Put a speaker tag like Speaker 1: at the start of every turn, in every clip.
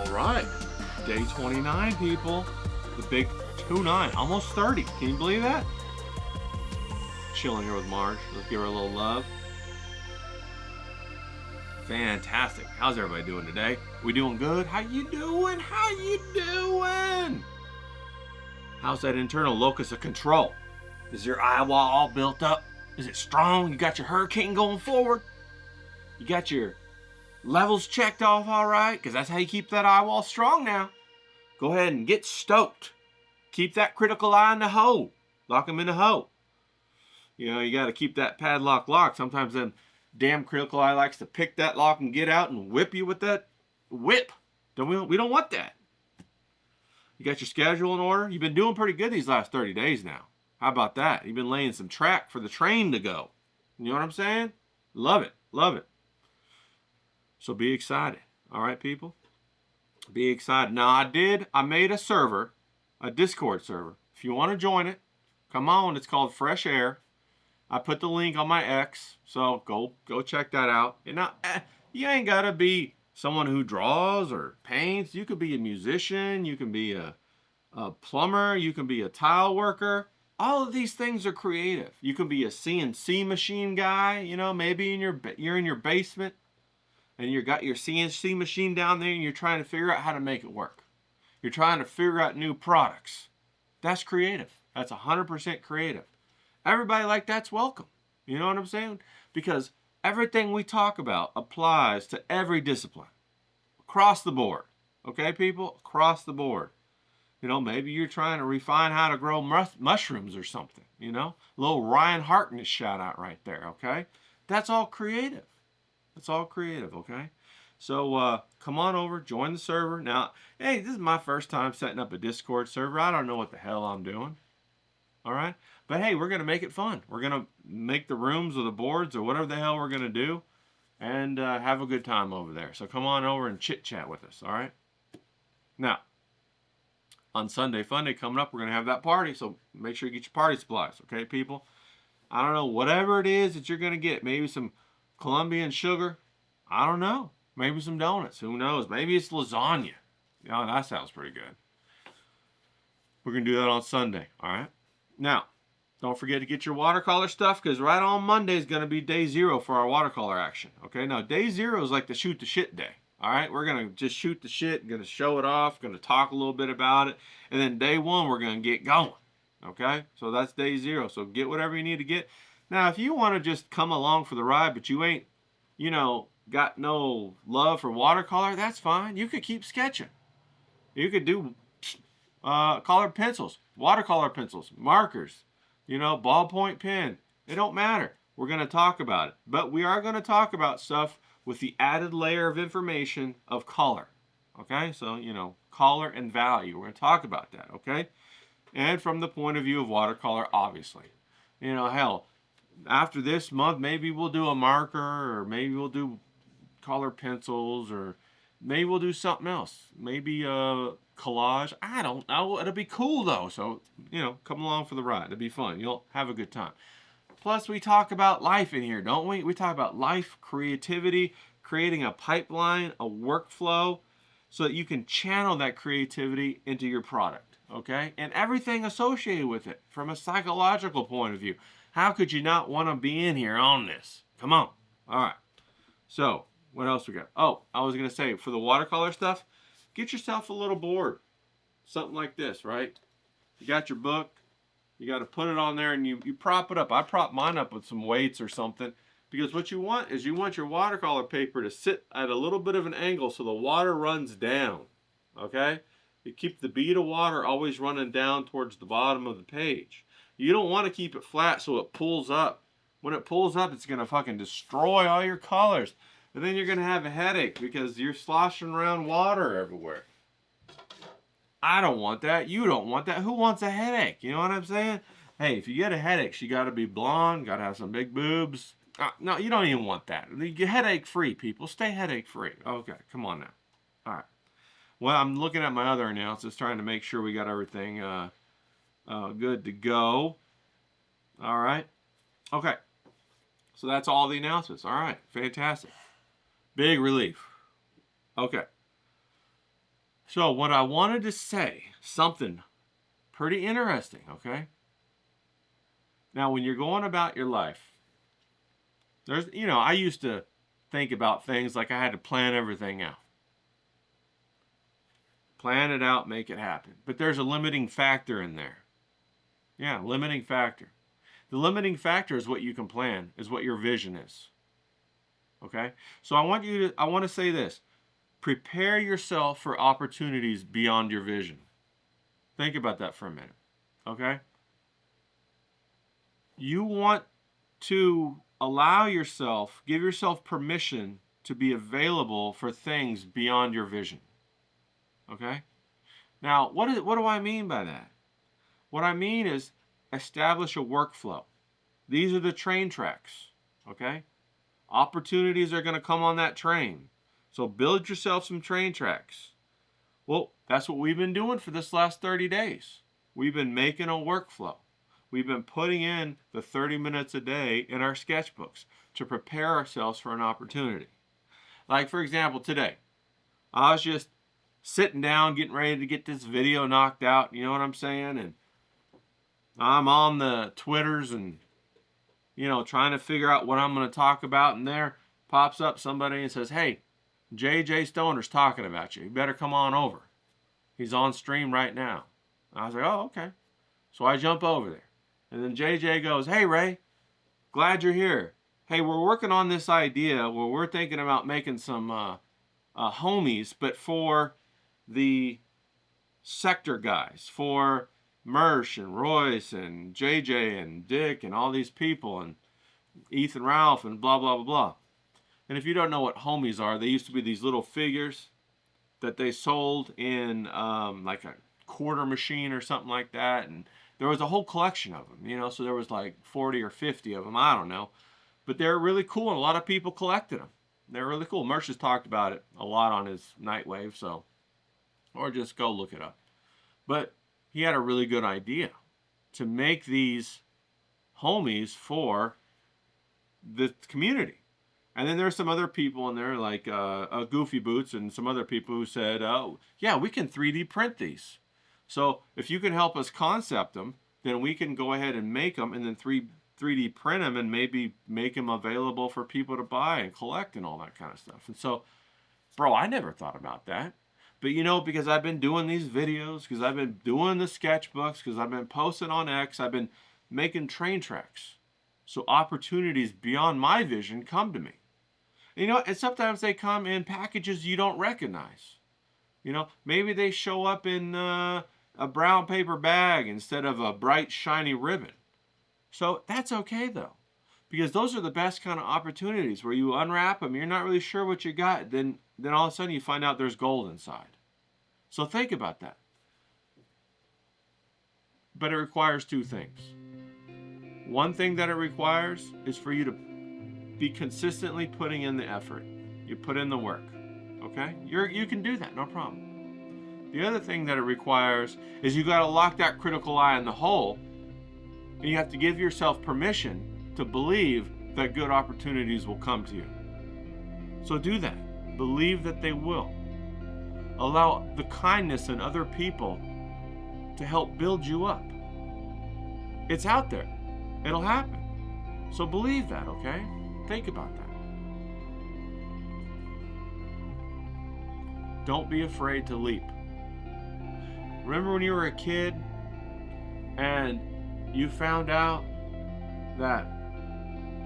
Speaker 1: All right, day 29, people. The big 2-9, almost 30. Can you believe that? Chilling here with Marge. Let's give her a little love. Fantastic. How's everybody doing today? We doing good? How you doing? How you doing? How's that internal locus of control? Is your eye wall all built up? Is it strong? You got your hurricane going forward? You got your levels checked off all right? Because that's how you keep that eye wall strong now. Go ahead and get stoked. Keep that critical eye in the hole. Lock them in the hole. You know, you got to keep that padlock locked. Sometimes them damn critical eye likes to pick that lock and get out and whip you with that whip. We don't want that. You got your schedule in order? You've been doing pretty good these last 30 days now. How about that? You've been laying some track for the train to go. You know what I'm saying? Love it. Love it. So be excited. All right, people? Be excited. Now, I made a server, a Discord server. If you want to join it, come on. It's called Fresh Air. I put the link on my X, so go check that out. And now, you ain't got to be someone who draws or paints. You could be a musician. You can be a plumber. You can be a tile worker. All of these things are creative. You can be a CNC machine guy. You know, maybe you're in your basement and you got your CNC machine down there and you're trying to figure out how to make it work. You're trying to figure out new products. That's creative. That's 100% creative. Everybody like that's welcome. You know what I'm saying? Because everything we talk about applies to every discipline. Across the board. Okay, people? Across the board. You know, maybe you're trying to refine how to grow mushrooms or something. You know? A little Ryan Hartnett shout out right there, okay? That's all creative. That's all creative, okay? So come on over, join the server. Now, hey, this is my first time setting up a Discord server. I don't know what the hell I'm doing. All right? But hey, we're going to make it fun. We're going to make the rooms or the boards or whatever the hell we're going to do and have a good time over there. So come on over and chit-chat with us, all right? Now, on Sunday Funday coming up, we're going to have that party. So make sure you get your party supplies, okay, people? I don't know, whatever it is that you're going to get. Maybe some Colombian sugar. I don't know. Maybe some donuts. Who knows? Maybe it's lasagna. Yeah, that sounds pretty good. We're going to do that on Sunday, all right? Now, don't forget to get your watercolor stuff because right on Monday is going to be day 0 for our watercolor action. Okay, now day 0 is like the shoot the shit day. All right, we're going to just shoot the shit, going to show it off, going to talk a little bit about it. And then day 1, we're going to get going. Okay, so that's day 0. So get whatever you need to get. Now, if you want to just come along for the ride, but you ain't, you know, got no love for watercolor, that's fine. You could keep sketching. You could do colored pencils, watercolor pencils, markers, you know, ballpoint pen. It don't matter. We're going to talk about it. But we are going to talk about stuff with the added layer of information of color. Okay? So, you know, color and value. We're going to talk about that. Okay? And from the point of view of watercolor, obviously. You know, hell, after this month, maybe we'll do a marker or maybe we'll do color pencils or maybe we'll do something else. Maybe collage. I don't know. It'll be cool though. So, you know, come along for the ride. It'll be fun. You'll have a good time. Plus, we talk about life in here, don't we? We talk about life, creativity, creating a pipeline, a workflow, so that you can channel that creativity into your product, okay? And everything associated with it from a psychological point of view. How could you not want to be in here on this? Come on. All right. So, what else we got? Oh, I was going to say, for the watercolor stuff, get yourself a little board. Something like this, right? You got your book. You got to put it on there and you prop it up. I prop mine up with some weights or something. Because what you want is you want your watercolor paper to sit at a little bit of an angle so the water runs down. Okay? You keep the bead of water always running down towards the bottom of the page. You don't want to keep it flat so it pulls up. When it pulls up, it's going to fucking destroy all your colors. And then you're going to have a headache because you're sloshing around water everywhere. I don't want that. You don't want that. Who wants a headache? You know what I'm saying? Hey, if you get a headache, you got to be blonde, got to have some big boobs. No, you don't even want that. You're headache free, people. Stay headache free. Okay, come on now. All right. Well, I'm looking at my other announcements, trying to make sure we got everything good to go. All right. Okay. So that's all the announcements. All right. Fantastic. Big relief. Okay. So what I wanted to say, something pretty interesting, okay? Now, when you're going about your life, I used to think about things like I had to plan everything out. Plan it out, make it happen. But there's a limiting factor in there. Yeah, limiting factor. The limiting factor is what you can plan, is what your vision is. Okay? So I want to say this. Prepare yourself for opportunities beyond your vision. Think about that for a minute. Okay? You want to give yourself permission to be available for things beyond your vision. Okay? Now, what do I mean by that? What I mean is establish a workflow. These are the train tracks. Okay? Opportunities are going to come on that train. So build yourself some train tracks. Well, that's what we've been doing for this last 30 days. We've been making a workflow. We've been putting in the 30 minutes a day in our sketchbooks to prepare ourselves for an opportunity. Like, for example, today, I was just sitting down, getting ready to get this video knocked out, you know what I'm saying? And I'm on the Twitters and, trying to figure out what I'm going to talk about. And there pops up somebody and says, hey, JJ Stoner's talking about you. You better come on over. He's on stream right now. I was like, oh, okay. So I jump over there. And then JJ goes, hey, Ray, glad you're here. Hey, we're working on this idea where we're thinking about making some homies, but for the sector guys, for Mersh and Royce and JJ and Dick and all these people and Ethan Ralph and blah, blah, blah, blah. And if you don't know what homies are, they used to be these little figures that they sold in like a quarter machine or something like that. And there was a whole collection of them, so there was like 40 or 50 of them. I don't know. But they're really cool, and a lot of people collected them. They're really cool. Merch has talked about it a lot on his Nightwave, or just go look it up. But he had a really good idea to make these homies for the community. And then there's some other people in there, like Goofy Boots and some other people who said, oh, yeah, we can 3D print these. So if you can help us concept them, then we can go ahead and make them and then 3D print them and maybe make them available for people to buy and collect and all that kind of stuff. And so, bro, I never thought about that. But, because I've been doing these videos, because I've been doing the sketchbooks, because I've been posting on X, I've been making train tracks. So opportunities beyond my vision come to me. And sometimes they come in packages you don't recognize. Maybe they show up in a brown paper bag instead of a bright, shiny ribbon. So that's okay, though, because those are the best kind of opportunities where you unwrap them, you're not really sure what you got, then all of a sudden you find out there's gold inside. So think about that. But it requires two things. One thing that it requires is for you to be consistently putting in the effort. You put in the work, okay? You can do that, no problem. The other thing that it requires is you got to lock that critical eye in the hole, and you have to give yourself permission to believe that good opportunities will come to you. So do that. Believe that they will. Allow the kindness in other people to help build you up. It's out there. It'll happen. So believe that, okay? Think about that. Don't be afraid to leap. Remember when you were a kid and you found out that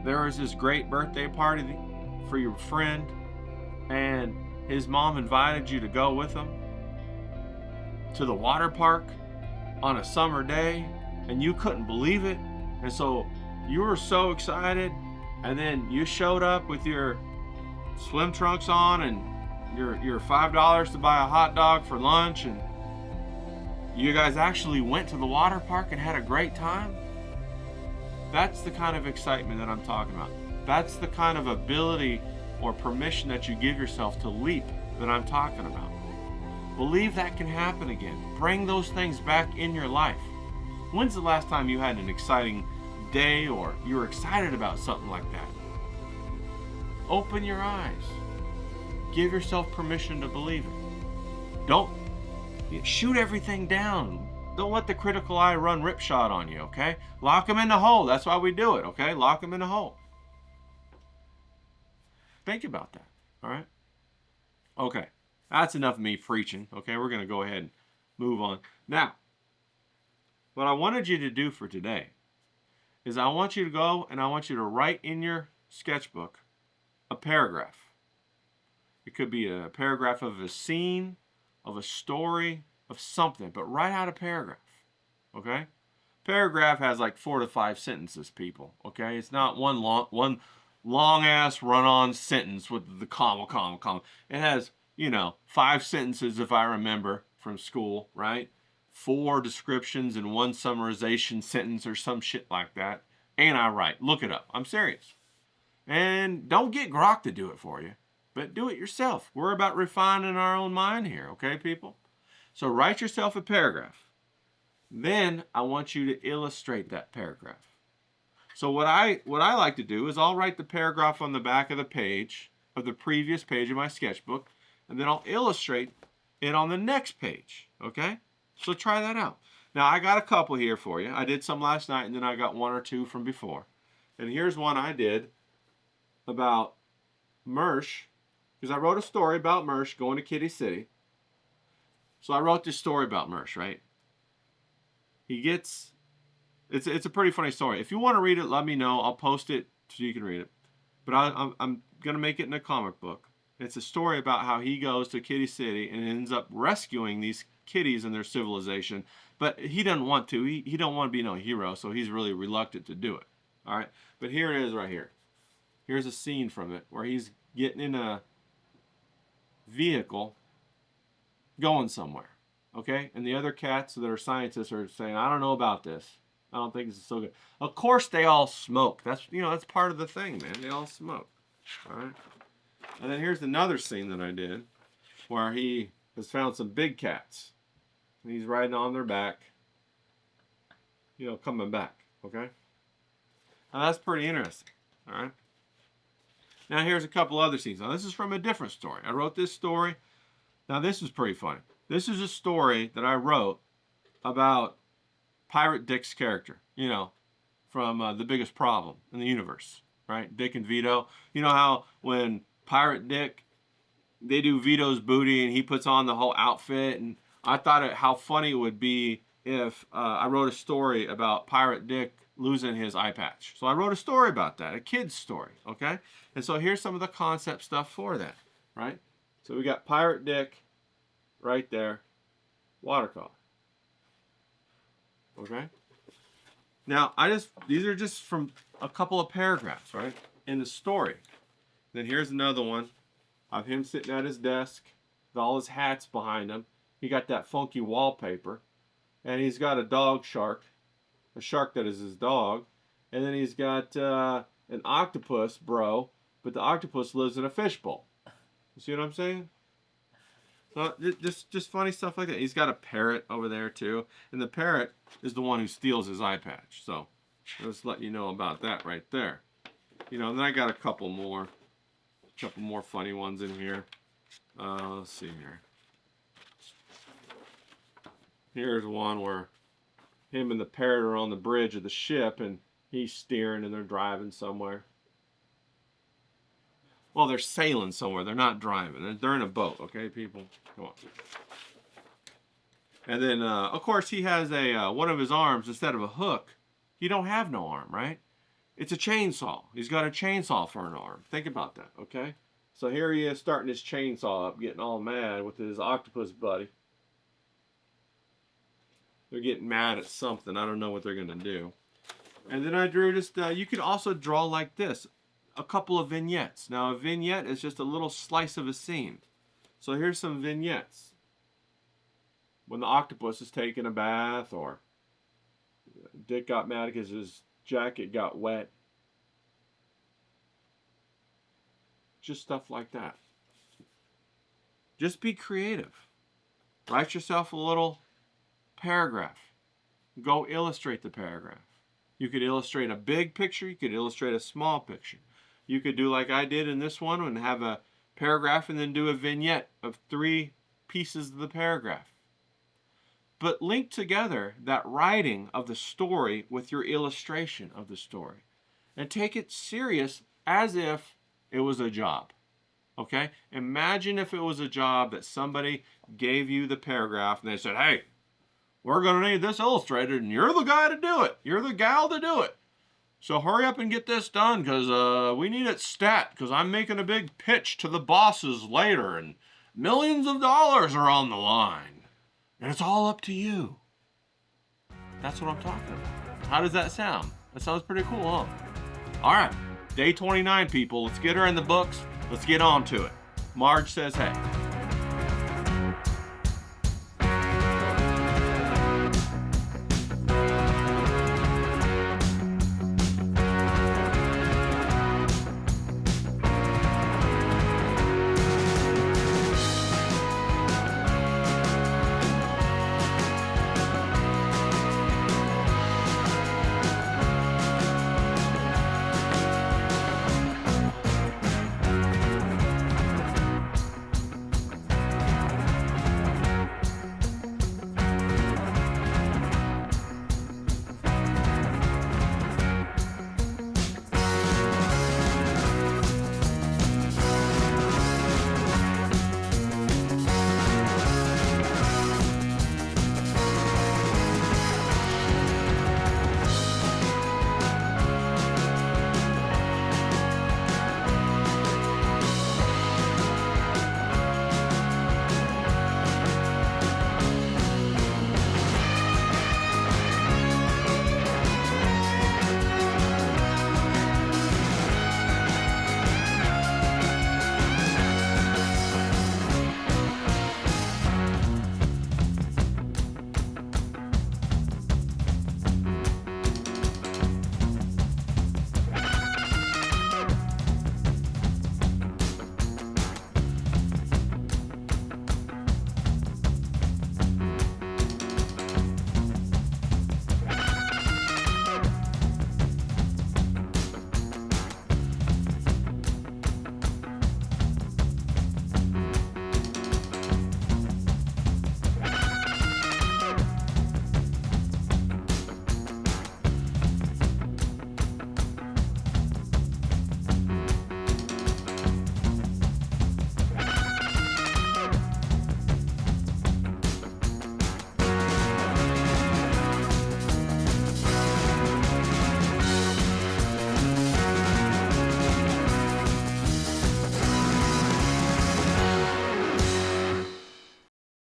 Speaker 1: there was this great birthday party for your friend and his mom invited you to go with him to the water park on a summer day and you couldn't believe it? And so you were so excited, and then you showed up with your swim trunks on and your $5 to buy a hot dog for lunch, and you guys actually went to the water park and had a great time. That's the kind of excitement that I'm talking about. That's the kind of ability or permission that you give yourself to leap that I'm talking about. Believe that can happen again. Bring those things back in your life. When's the last time you had an exciting day or you were excited about something like that? Open your eyes. Give yourself permission to believe it. Don't Shoot everything down. Don't let the critical eye run ripshot on you, okay? Lock them in the hole. That's why we do it, okay? Lock them in the hole. Think about that, all right? Okay, that's enough of me preaching, okay? We're going to go ahead and move on. Now, what I wanted you to do for today is I want you to go and I want you to write in your sketchbook a paragraph. It could be a paragraph of a scene, of a story, of something, but write out a paragraph, okay? Paragraph has like 4 to 5 sentences, people, okay? It's not one long ass run-on sentence with the comma. It has, 5 sentences if I remember from school, right? 4 descriptions and 1 summarization sentence or some shit like that. And I write. Look it up. I'm serious. And don't get Grok to do it for you, but do it yourself. We're about refining our own mind here, okay, people? So write yourself a paragraph. Then I want you to illustrate that paragraph. So what I like to do is I'll write the paragraph on the back of the page, of the previous page of my sketchbook, and then I'll illustrate it on the next page, okay? So try that out. Now I got a couple here for you. I did some last night and then I got 1 or 2 from before. And here's one I did about Mersh, because I wrote a story about Mersh going to Kitty City. So I wrote this story about Mersh, right? It's a pretty funny story. If you want to read it, let me know. I'll post it so you can read it. But I'm going to make it in a comic book. It's a story about how he goes to Kitty City and ends up rescuing these kitties and their civilization. But he doesn't want to. He don't want to be no hero, so he's really reluctant to do it. All right? But here it is right here. Here's a scene from it where he's getting in a vehicle going somewhere. Okay? And the other cats that are scientists are saying, I don't know about this. I don't think this is so good. Of course they all smoke. That's part of the thing, man. They all smoke. All right? And then here's another scene that I did where he has found some big cats. And he's riding on their back, coming back. Okay? Now that's pretty interesting. All right? Now here's a couple other scenes. Now this is from a different story. I wrote this story. Now this is pretty funny. This is a story that I wrote about Pirate Dick's character, from The Biggest Problem in the Universe, right? Dick and Vito. You know how when Pirate Dick, they do Vito's booty and he puts on the whole outfit, and I thought how funny it would be if I wrote a story about Pirate Dick losing his eye patch. So I wrote a story about that, a kid's story, okay? And so here's some of the concept stuff for that, right? So we got Pirate Dick right there, watercolor. Okay? Now, these are just from a couple of paragraphs, right? In the story. Then here's another one of him sitting at his desk with all his hats behind him. He got that funky wallpaper. And he's got a dog shark. A shark that is his dog. And then he's got an octopus, bro. But the octopus lives in a fishbowl. You see what I'm saying? So just funny stuff like that. He's got a parrot over there too. And the parrot is the one who steals his eye patch. So let's let you know about that right there. And then I got a couple more funny ones in here. Let's see here. Here's one where him and the parrot are on the bridge of the ship and he's steering and they're driving somewhere. Well, they're sailing somewhere. They're not driving. They're in a boat, okay, people? Come on. And then, of course, he has one of his arms, instead of a hook, he don't have no arm, right? It's a chainsaw. He's got a chainsaw for an arm. Think about that, okay? So here he is starting his chainsaw up, getting all mad with his octopus buddy. They're getting mad at something. I don't know what they're going to do. And then I drew just, you could also draw like this. A couple of vignettes. Now, a vignette is just a little slice of a scene. So here's some vignettes. When the octopus is taking a bath, or Dick got mad because his jacket got wet. Just stuff like that. Just be creative. Write yourself a little paragraph. Go illustrate the paragraph. You could illustrate a big picture. You could illustrate a small picture. You could do like I did in this one and have a paragraph and then do a vignette of 3 pieces of the paragraph. but link together that writing of the story with your illustration of the story. And take it serious as if it was a job. Okay? Imagine if it was a job that somebody gave you the paragraph and they said, hey, we're going to need this illustrated and you're the guy to do it. You're the gal to do it. So hurry up and get this done because we need it stat because I'm making a big pitch to the bosses later and millions of dollars are on the line. And it's all up to you. That's what I'm talking about. How does that sound? That sounds pretty cool, huh? All right, day 29, people. Let's get her in the books. Let's get on to it. Marge says, hey.